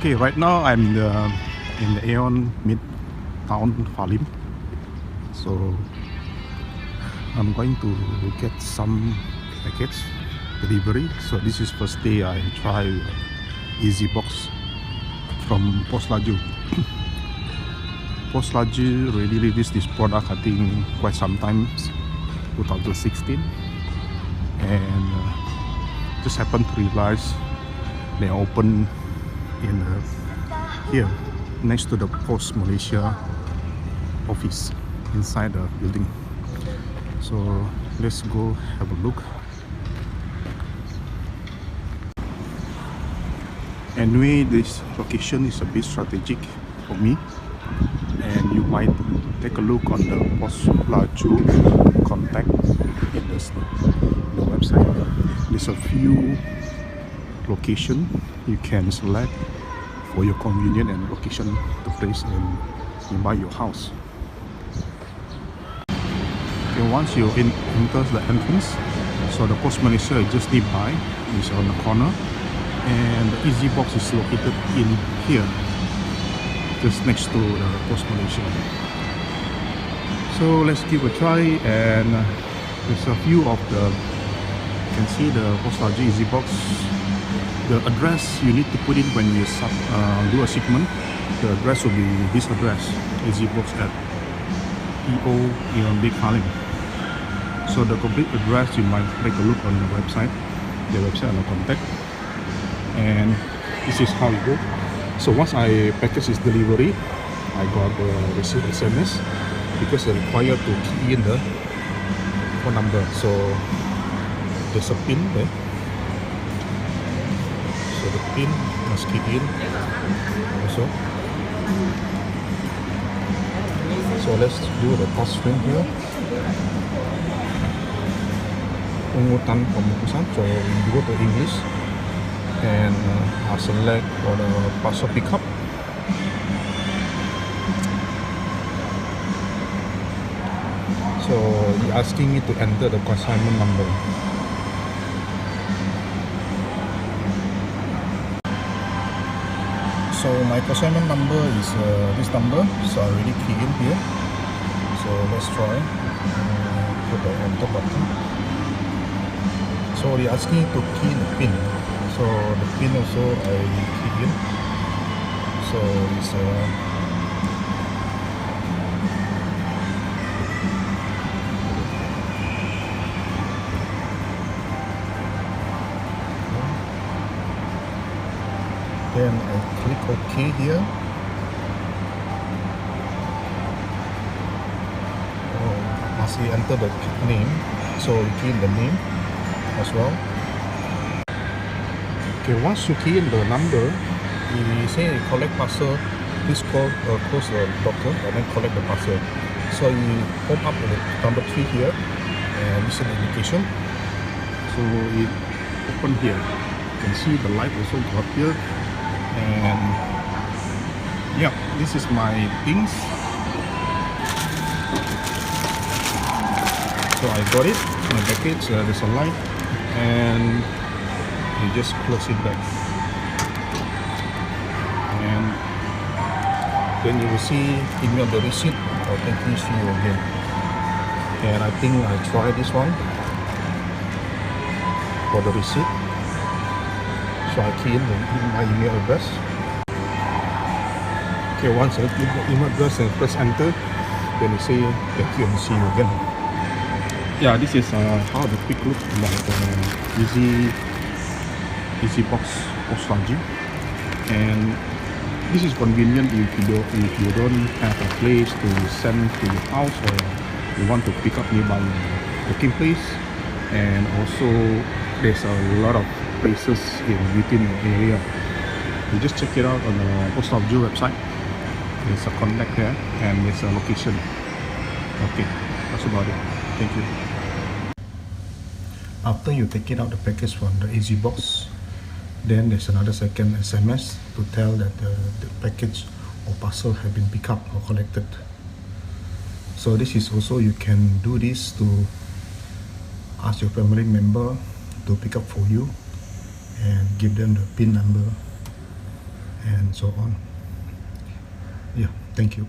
Okay, right now I'm in the Aeon Midtown Falim. So I'm going to get some package delivery. So this is first day I try EziBox from PosLaju. PosLaju already released this product I think quite some time, 2016, and just happened to realize they open in here next to the Post Malaysia office inside the building. So let's go have a look. Anyway, this location is a bit strategic for me, and you might take a look on the PosLaju contact in the website. There's a few location you can select for your convenience and location to place in nearby your house. Okay, once you enter the entrance, so the Post Malaysia is just nearby, it's on the corner, and the EziBox is located in here, just next to the Post Malaysia. So let's give a try, and there's a few of the, you can see the PosLaju EziBox. The address you need to put in when you do a shipment, the address will be this address, EziBox at Aeon Midtown. So the complete address you might take a look on the website and the contact, and this is how it goes. So once I package this delivery, I got the receipt SMS because they're required to key in the phone number. So there's a pin there. So the pin must key in also. So let's do the touch screen here. Pungutan pemukusan. So we go to English, and I select for the parcel pickup. So you're asking me to enter the consignment number. So my consignment number is this number, so I already key in here. So let's try. Put the enter button. So they're asking to key in the pin. So the pin also I key in. So it's then I click OK here. Must enter the name, so you key in the name as well. Okay, once you key in the number, you say collect parcel, please close the locker and then collect the parcel. So you pop up the number 3 here, and this is the indication. So it open here. You can see the light also got here. And yeah, this is my things. So I got it, my package, there's a light, and you just close it back, and then you will see email the receipt. I'll take this to you again, and I think I try this one for the receipt. So I key in my email address. Okay, once I click the email address and press enter, then you say thank you and see you again. Yeah, this is how the quick look about EziBox PosLaju, and this is convenient if you don't have a place to send to your house, or you want to pick up nearby your working place, and also there's a lot of places within the area. You just check it out on the PosLaju website. There's a contact there, and there's a location. Okay, that's about it. Thank you. After you take it out the package from the EziBox, then there's another second SMS to tell that the package or parcel have been picked up or collected. So this is also, you can do this to ask your family member to pick up for you and give them the PIN number and so on. Yeah, thank you.